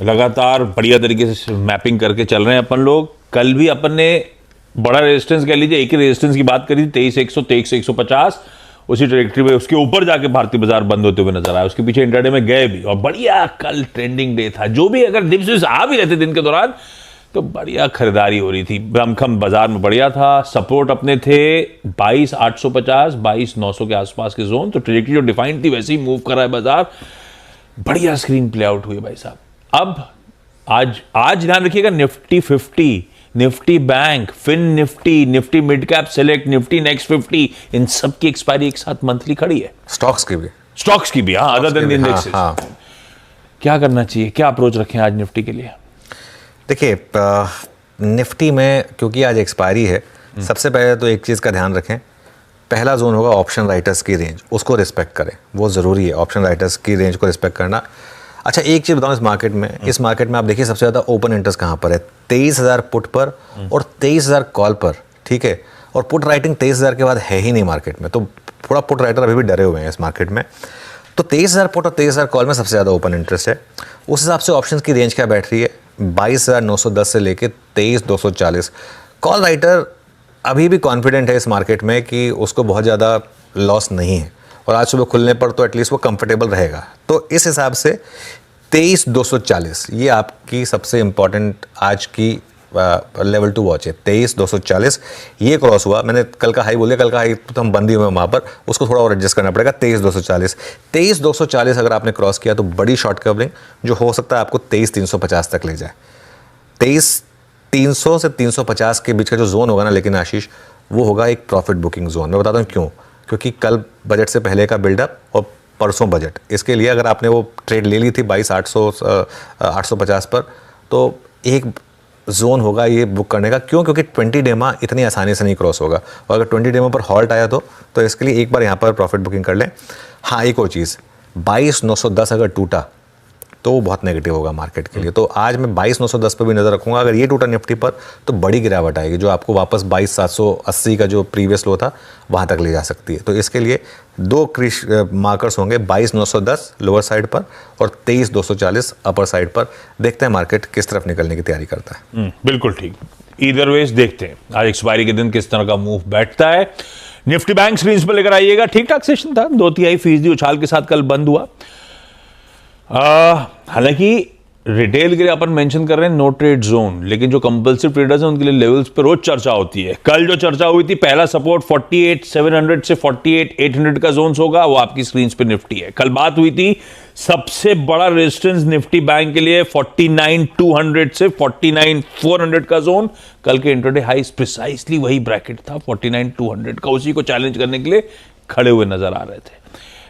लगातार बढ़िया तरीके से मैपिंग करके चल रहे हैं अपन लोग। कल भी अपन ने बड़ा रेजिस्टेंस कह लीजिए, एक ही रेजिस्टेंस की बात करी थी 23,100 23,150, उसी ट्रेजेक्टरी में उसके ऊपर जाके भारतीय बाजार बंद होते हुए नजर आया। उसके पीछे इंट्राडे में गए भी और बढ़िया कल ट्रेंडिंग डे था। जो भी अगर डिप्स आ भी रहते दिन के दौरान तो बढ़िया खरीदारी हो रही थी, ब्रह्मखम बाजार में बढ़िया था। सपोर्ट अपने थे 22,850 22,900 के आसपास के जोन। तो ट्रेजेक्टरी जो डिफाइंड थी वैसे ही मूव कर रहा है बाजार। बढ़िया स्क्रीन प्ले आउट हुई भाई साहब। अब आज ध्यान रखिएगा, Nifty 50, Nifty bank, fin Nifty, Nifty mid cap select, Nifty next 50, इन सब की एक्सपायरी एक साथ मंथली खड़ी है। स्टॉक्स की भी हाँ, अदर देन इंडेक्सेस। क्या करना चाहिए, क्या अप्रोच रखें आज निफ्टी के लिए? देखिए, निफ्टी में क्योंकि आज एक्सपायरी है, सबसे पहले तो एक चीज़ का ध्यान रखें। पहला जोन होगा ऑप्शन राइटर्स की रेंज, उसको रिस्पेक्ट करें, वो ज़रूरी है ऑप्शन राइटर्स की रेंज को रिस्पेक्ट करना। अच्छा, एक चीज़ बताऊं, इस मार्केट में आप देखिए सबसे ज़्यादा ओपन इंटरेस्ट कहाँ पर है? 23,000 पुट पर और 23,000 कॉल पर, ठीक है। और पुट राइटिंग 23,000 के बाद है ही नहीं मार्केट में, तो थोड़ा पुट राइटर अभी भी डरे हुए हैं इस मार्केट में। तो 23,000 पुट और 23,000 कॉल में सबसे ज़्यादा ओपन इंटरेस्ट है। उस हिसाब से ऑप्शन की रेंज क्या बैठ रही है? 22,910 से लेके 23,240। कॉल राइटर अभी भी कॉन्फिडेंट है इस मार्केट में कि उसको बहुत ज़्यादा लॉस नहीं है, और आज सुबह खुलने पर तो एटलीस्ट वो कंफर्टेबल रहेगा। तो इस हिसाब से 23,240 ये आपकी सबसे इम्पॉर्टेंट आज की लेवल टू वॉच है। 23,240 ये क्रॉस हुआ, मैंने कल का हाई बोल दिया, कल का हाई तो हम बंदी हुए वहाँ पर, उसको थोड़ा और एडजस्ट करना पड़ेगा। 23,240 अगर आपने क्रॉस किया तो बड़ी शॉर्ट कवरिंग जो हो सकता है आपको 23,350 तक ले जाए। 23,300 से 350 के बीच का जो जोन होगा ना, लेकिन आशीष, वो होगा एक प्रॉफिट बुकिंग जोन। मैं बताता हूँ क्यों। क्योंकि कल बजट से पहले का बिल्डअप और परसों बजट, इसके लिए अगर आपने वो ट्रेड ले ली थी 22,850 पर, तो एक जोन होगा ये बुक करने का। क्यों? क्योंकि 20 डेमा इतनी आसानी से नहीं क्रॉस होगा, और अगर 20 डेमा पर हॉल्ट आया तो इसके लिए एक बार यहाँ पर प्रॉफिट बुकिंग कर लें। हाँ, एक और चीज़, 22,910 अगर टूटा तो वो बहुत नेगेटिव होगा मार्केट के लिए। तो आज मैं 22,910 पर भी नज़र रखूंगा। अगर ये टूटा निफ्टी पर तो बड़ी गिरावट आएगी, जो आपको वापस 22,780 का जो प्रीवियस लो था वहाँ तक ले जा सकती है। तो इसके लिए दो मार्कर्स होंगे, 22,910 लोअर साइड पर और 23,240 अपर साइड पर। देखते हैं मार्केट किस तरफ निकलने की तैयारी करता है। बिल्कुल ठीक, ईदर वेज देखते हैं आज एक्सपायरी के दिन किस तरह का मूव बैठता है। निफ्टी बैंक स्क्रीन पर लेकर आइएगा। ठीक ठाक सेशन था, 2/3% उछाल के साथ कल बंद हुआ। हालांकि रिटेल के लिए अपन मेंशन कर रहे हैं नो ट्रेड जोन, लेकिन जो कंपल्सिव ट्रेडर्स हैं उनके लिए लेवल्स पे रोज चर्चा होती है। कल जो चर्चा हुई थी, पहला सपोर्ट 48,700 से 48,800 का जोन होगा, वो आपकी स्क्रीन पे निफ्टी है। कल बात हुई थी सबसे बड़ा रेजिस्टेंस निफ्टी बैंक के लिए 49,200 से 49,400 का जोन। कल के इंट्राडे हाईस प्रिसाइसली वही ब्रैकेट था 49,200 का, उसी को चैलेंज करने के लिए खड़े हुए नजर आ रहे थे।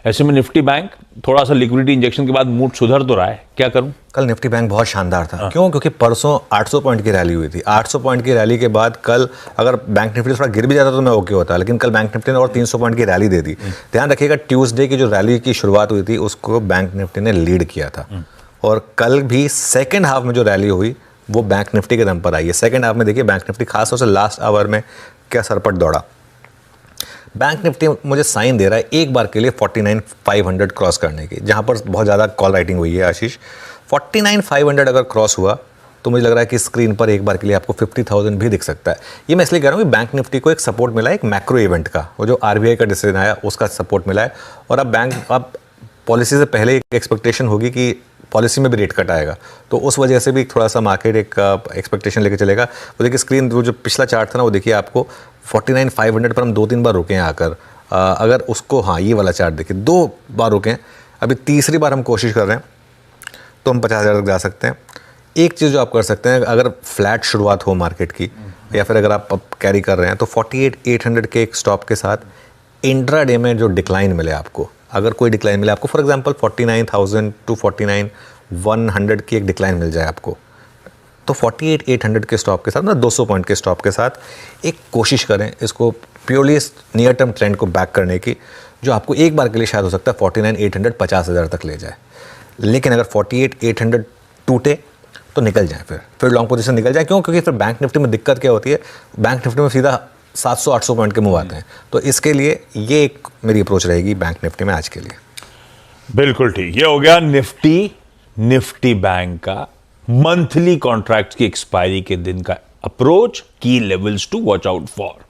ऐसे में निफ्टी बैंक थोड़ा सा लिक्विडिटी इंजेक्शन के बाद मूड सुधर तो रहा है, क्या करूं? कल निफ्टी बैंक बहुत शानदार था। क्यों? क्योंकि परसों 800 पॉइंट की रैली हुई थी। 800 पॉइंट की रैली के बाद कल अगर बैंक निफ्टी थोड़ा गिर भी जाता तो मैं ओके होता, लेकिन कल बैंक निफ्टी ने और 300 पॉइंट की रैली दे दी। ध्यान रखिएगा, ट्यूसडे की जो रैली की शुरुआत हुई थी उसको बैंक निफ्टी ने लीड किया था, और कल भी सेकेंड हाफ में जो रैली हुई वो बैंक निफ्टी के दम पर आई है। सेकेंड हाफ में देखिए बैंक निफ्टी खासतौर से लास्ट आवर में क्या सरपट दौड़ा। बैंक निफ्टी मुझे साइन दे रहा है एक बार के लिए 49,500 क्रॉस करने की, जहां पर बहुत ज़्यादा कॉल राइटिंग हुई है आशीष। 49,500 अगर क्रॉस हुआ तो मुझे लग रहा है कि स्क्रीन पर एक बार के लिए आपको 50,000 भी दिख सकता है। ये मैं इसलिए कह रहा हूँ कि बैंक निफ्टी को एक सपोर्ट मिला है, एक मैक्रो इवेंट का, वो जो RBI का डिसीजन आया उसका सपोर्ट मिला है। और अब पॉलिसी से पहले एक एक्सपेक्टेशन होगी कि पॉलिसी में भी रेट कट आएगा, तो उस वजह से भी थोड़ा सा मार्केट एक एक्सपेक्टेशन लेके चलेगा। वो देखिए स्क्रीन, वो जो पिछला चार्ट था ना, वो देखिए आपको 49,500 पर हम 2-3 बार रुके हैं आकर। अगर उसको, हाँ ये वाला चार्ट देखिए, 2 बार रुके हैं, अभी तीसरी बार हम कोशिश कर रहे हैं तो हम 50,000 तक जा सकते हैं। एक चीज़ जो आप कर सकते हैं, अगर फ्लैट शुरुआत हो मार्केट की, या फिर अगर आप कैरी कर रहे हैं तो 48,800 के एक स्टॉप के साथ इंट्राडे में जो डिक्लाइन मिले आपको, अगर कोई डिक्लाइन मिले आपको, फॉर एग्जांपल 49,000 टू 49,100 की एक डिक्लाइन मिल जाए आपको, तो 48,800 के स्टॉप के साथ ना 200 पॉइंट के स्टॉप के साथ एक कोशिश करें इसको प्योरली नियर टर्म ट्रेंड को बैक करने की, जो आपको एक बार के लिए शायद हो सकता है 49,800 50,000 तक ले जाए। लेकिन अगर 48,800 टूटे तो निकल जाए, फिर लॉन्ग पोजीशन निकल जाए। क्यों? क्योंकि फिर बैंक निफ्टी में दिक्कत क्या होती है, बैंक निफ्टी में सीधा 700-800 पॉइंट के मूव आते हैं। तो इसके लिए ये एक मेरी अप्रोच रहेगी बैंक निफ्टी में आज के लिए। बिल्कुल ठीक, ये हो गया निफ्टी बैंक का मंथली कॉन्ट्रैक्ट की एक्सपायरी के दिन का approach, key levels to watch out for.